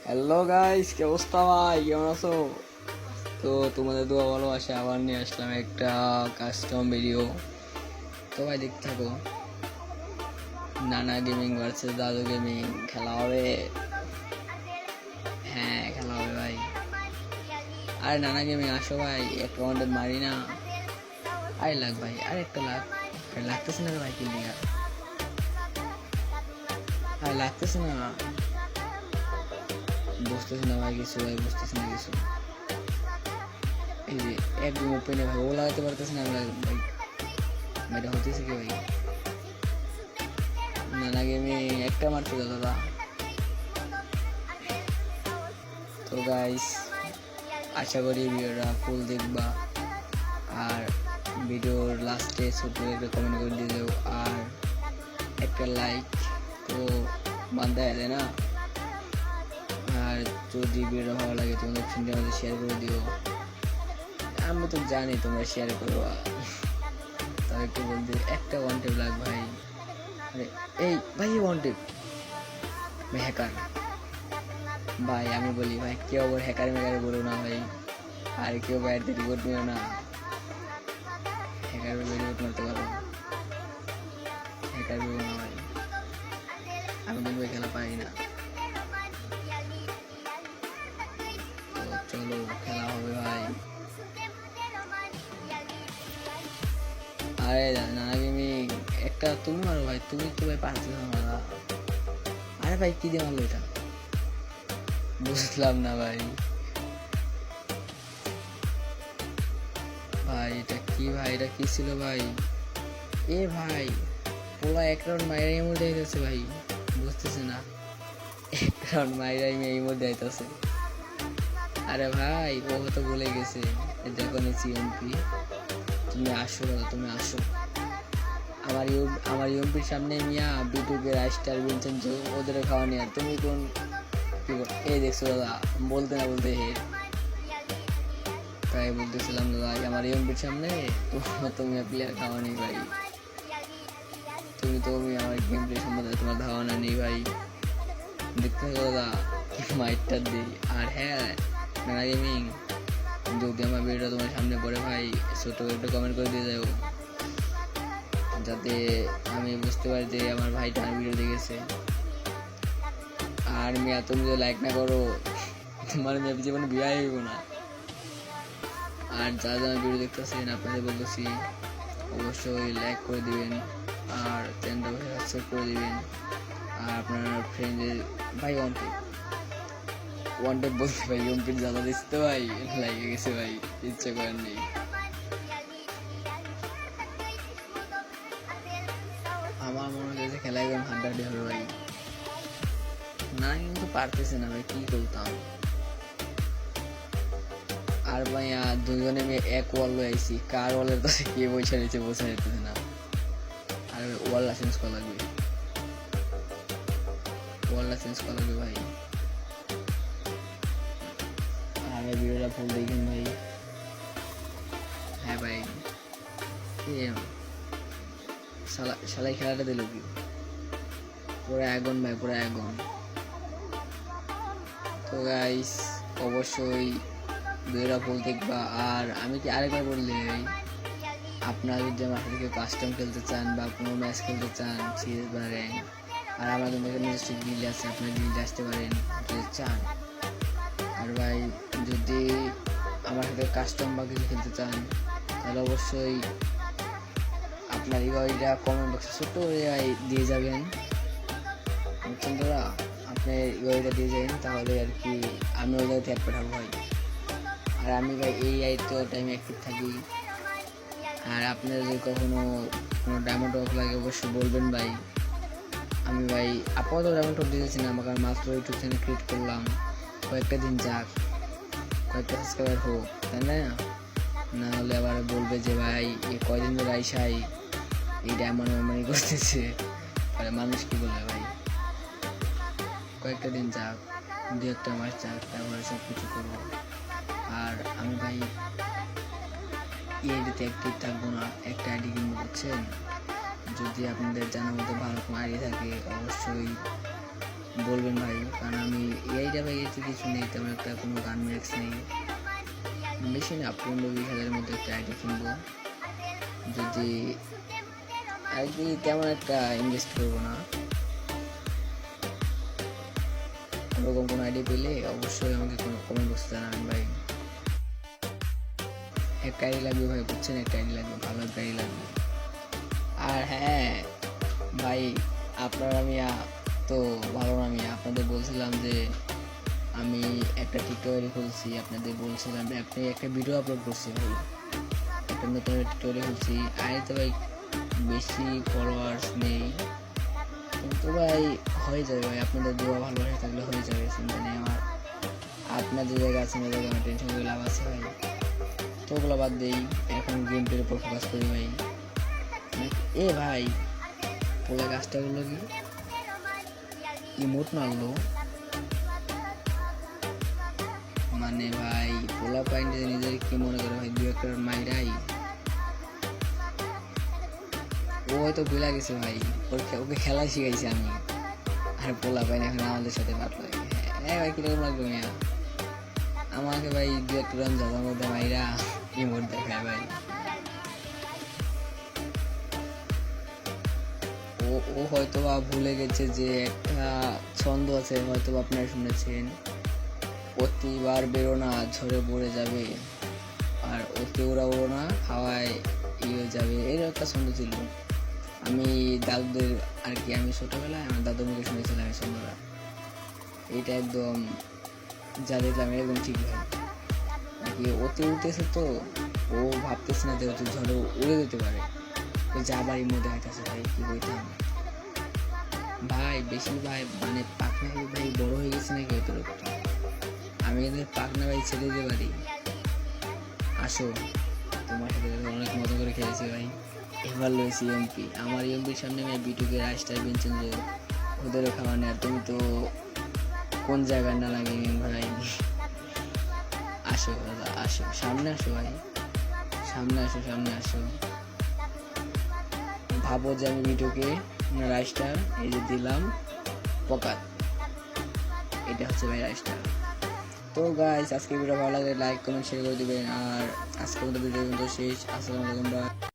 Hello guys, কি অবস্থা ভাই? কেমন আছো? তো তোমাদের দোয়া ভালোবাসা আবার নিয়ে আসলাম একটা কাস্টম ভিডিও। তো ভাই দেখতে থাকো। নানা গেমিং ভার্সেস দাদু গেমিং খেলা হবে। হ্যাঁ, খেলা হবে ভাই। আরে নানা গেমিং আসো ভাই, একটা ওয়ানডে মারি না। আরে লাগ ভাই, আরে একটা লাগ। আরে লাগতেছে না রে ভাই, কি লিগা? আরে লাগতেছে না, বুঝতেছি না ভাই কিছু, ভাই বুঝতেছি না কিছু। এই যে একদম ওপেনে ভাই ও লাগাতে পারতেছে না ভাই। এটা হতেছে কি ভাই? না লাগে আমি একটা মারতে দাদা। তো গাইস, আশা করি ভিডিওটা ফুল দেখবা, আর ভিডিওর লাস্টে ছোট একটা কমেন্ট করে দিয়ে দাও, আর একটা লাইক তো বান্ধা দেয় না। আর যদি ভিডিওটা ভালো লাগে তোমাদের ফ্রেন্ডের মধ্যে শেয়ার করে দিও। আমি তো জানি তোমরা শেয়ার করবা, তবে একটু বলতে একটা ওয়ান টেপ লাগ ভাই। এই ভাই ওয়ান টেপ ভাই, হ্যাকার ভাই। আমি বলি ভাই, কেউ আবার হ্যাকার মেকারে বলো না ভাই, আর কেউ বাইরে থেকে রিপোর্ট নিও না। হ্যাকার রিপোর্ট মারতে পারো, হ্যাকার বলবো না ভাই। আমি কিন্তু খেলা পাই না। তো চলো খেলা হবে ভাই। আরে না আমি একটা তুমি মারো ভাই, তুমি তো ভাই পারছো না মারা। আরে ভাই কি দিয়ে মারলো এটা? বুঝলাম না ভাই। ভাই এটা কি ভাই? এটা কি ছিল ভাই? এ ভাই পোলা এক রাউন্ড মাইরাই মধ্যে যাইতেছে ভাই, বুঝতেছে না। এক রাউন্ড মাইরাই এই মধ্যে যাইতেছে। আরে ভাই ও হয়তো বলে গেছে, দেখো নি সিএমপি, তুমি আসো দাদা, তুমি আসো। আমার ইউএমপির সামনে মিয়া বিটুকে রাইস্টার বিনছেন, ওদের খাওয়া নিয়ে, আর তুমি কোন কি এই দেখছো দাদা? বলতে না বলতে হেড। তাই বলতেছিলাম দাদা, আমার ইউএমপির সামনে তুমি প্লেয়ার খাওয়া নেই ভাই। তুমি আমার গেম প্লে সম্বন্ধে তোমার ধারণা নেই ভাই। দেখতে থাকো দাদা, মাইটটা দিই। আর হ্যাঁ, নানা গেমিং, যদি আমার ভিডিওটা তোমার সামনে পড়ে ভাই, ছোট একটা কমেন্ট করে দিয়ে যাও, যাতে আমি বুঝতে পারি যে আমার ভাইটা আমার ভিডিও দেখেছে। আর মিয়া তুমি যদি লাইক না করো, তোমার মেয়ে জীবনে বিয়ে হইব না। আর যারা যারা ভিডিও দেখতেছেন আপনাদের বলতেছি, অবশ্যই লাইক করে দিবেন, আর চ্যানেলটা সাবস্ক্রাইব করে দিবেন। আর আপনার ফ্রেন্ডের ভাই ওয়ান টেপ বলতে ভাই ইউএমপির জ্বালা দিচ্ছে তো ভাই, লাগে গেছে ভাই, ইচ্ছে করেন নেই। আমার মনে হচ্ছে খেলা একদম হাড্ডাহাড্ডি হবে ভাই। না কিন্তু পারতেছে না ভাই, কি করতাম। আর ভাই দুজনে আমি এক ওয়াল লয়ে আইছি, কার ওয়ালের কাছে কে বসে রয়েছে বোঝা যেতেছে না। আর ওয়ালটা চেঞ্জ করা লাগবে, ওয়ালটা চেঞ্জ করা লাগবে ভাই। আর ভিডিওটা ফুল দেখেন ভাই। হ্যাঁ ভাই, শালাই খেলাটা দিল কি পুরো আগুন ভাই, পুরো আগুন। তো গাইস অবশ্যই ভিডিওটা ফুল দেখবা। আর আমি কি আরেকবার বললে ভাই, আপনারা যদি আমার সাথে কাস্টম খেলতে চান বা কোনো ম্যাচ খেলতে চান, সিরিজ বা র্যাঙ্ক, আর আমার কিন্তু নিজস্ব গিল্ড আছে, আপনার গিল্ডে আসতে পারেন যদি চান। আর ভাই যদি আমার সাথে কাস্টম বা কিছু খেলতে চান, তাহলে অবশ্যই আপনার ইউআইডিটা কমেন্ট বক্সে ছোট্ট করে দিয়ে যাবেন, বুঝছেন তোরা? আপনি ইউআইডিটা দিয়ে যাবেন, তাহলে আর কি আমি ওই জায়গায় অ্যাড পাঠাবো ভাই। আর আমি ভাই এই আইতে টাইমে অ্যাক্টিভ থাকি। আর আপনার যদি কখনো কোনো ডায়মন্ড অফ লাগে অবশ্যই বলবেন ভাই। আমি ভাই আপাতত ডায়মন্ড অফ দিতেছি না, আমাকে মাত্র ইউটিউব চ্যানেল ক্রিয়েট করলাম, কয়েকটা দিন যাক, কয়েকটা সাবস্ক্রাইবার হোক, তাই না? না হলে আবার বলবে যে ভাই এই কয়দিন ধরে আইসাই এই ডায়মন্ড মেমোরি করতেছে, তাহলে মানুষ কি বলবে ভাই? কয়েকটা দিন যাক, দু একটা মাস যাক, তারপরে সব কিছু করবো। আর আমি ভাই এই আইডিতে অ্যাক্টিভ থাকবো না, একটা আইডি কিনবো, বুঝছেন? যদি আপনাদের জানার মধ্যে ভালো কোনো আইডি থাকে অবশ্যই বলবেন ভাই, কারণ আমি এইটা ভাই এতে কিছু নেই, তেমন একটা কোনো গান ম্যাক্স নেই, বেশি না 15-20 হাজারের মধ্যে একটা আইডি কিনবো, যদি আর কি তেমন একটা ইনভেস্ট করবো না। ওরকম কোনো আইডি পেলে অবশ্যই আমাকে কোনো কমেন্ট বক্সে জানাবেন ভাই। একটা আইডি লাগবে ভাই, বুঝছেন, একটা আইডি লাগবে, ভালো একটা আইডি লাগবে। আর হ্যাঁ ভাই, আপনার আমি তো ভালো না, আমি আপনাদের বলছিলাম যে আমি একটা টিকটক আইডি খুলছি, আপনাদের বলছিলাম আপনি একটা ভিডিও আপলোড করছি ভাই, একটা নতুন টিকটক আইডি খুলছি, আইডিতে ভাই বেশি ফলোয়ার্স নেই, কিন্তু ভাই হয়ে যাবে ভাই, আপনাদের দোয়া ভালোবাসা থাকলে হয়ে যাবে, চিন্তা নেই আমার। আপনার যে জায়গা আছেন ওই জায়গায় আমার টেনশন করে লাভ আছে ভাই, তো ওগুলো বাদ দেই, এখন গেম প্লের উপর ফোকাস করি ভাই। এ ভাই পোলা গাছটা গুলো কি ইমোট মারলো, মানে ভাই পোলা পয়েন্টে নিজের কি মনে করে ভাই, 2-1 মাইরাই ও হয়তো ভুলে গেছে ভাই, ওকে খেলা শিখাইছি আমি, আর পোলা পাইন এখন আমাদের সাথে পাতলা। হ্যাঁ ভাই, কিরকম লাগবে মিয়া, আমাকে ভাই 2-1 রান যাওয়ার মধ্যে মাইরা ইমোট দেখায় ভাই। ও ও হয়তো বা ভুলে গেছে যে একটা ছন্দ আছে, হয়তো আপনারা শুনেছেন, অতিবার বেরো না ঝরে পড়ে যাবে, আর অতি ওরা ওড়ো না হাওয়ায় হয়ে যাবে, এর একটা ছন্দ ছিল। আমি দাদুদের আর কি, আমি ছোটোবেলায় আমার দাদুর মুখে শুনেছিলাম এই ছন্দটা, এইটা একদম যা দেখলাম একদম ঠিক হয় আর কি। অতি উঠতেছে তো ও ভাবতেছে না যে অতি ঝড়ে উড়ে যেতে পারে, তো যা বাড়ির মধ্যে আইতেছে ভাই, কি বলতাম ভাই, বেশি ভাই মানে পাখনা ভাই বড় হয়ে গেছে নাকি অতিরিক্ত, আমি এদের পাখনা ভাই ছেড়ে দিতে পারি। আসো, তোমার সাথে অনেক মজা করে খেলেছি ভাই, এবার লয়েছি এমপি, আমার এমপির সামনে আমি বিটুকে রাইস্টার বেঞ্চেন যে ওদেরও খাওয়ানি, আর তুমি তো কোন জায়গায় না লাগে ভাই। আসো দাদা আসো, সামনে আসো ভাই, সামনে আসো, সামনে আসো, ভাবো যে আমি বিটুকে রাইস্টার এই যে দিলাম পকাত, এটা হচ্ছে ভাই রাইস্টার। তো গাইস, আজকে ভিডিও ভালো লাগলে লাইক কমেন্ট শেয়ার করে দিবেন, আর আজকের মতো ভিডিও কিন্তু শেষ, আসসালামু আলাইকুম।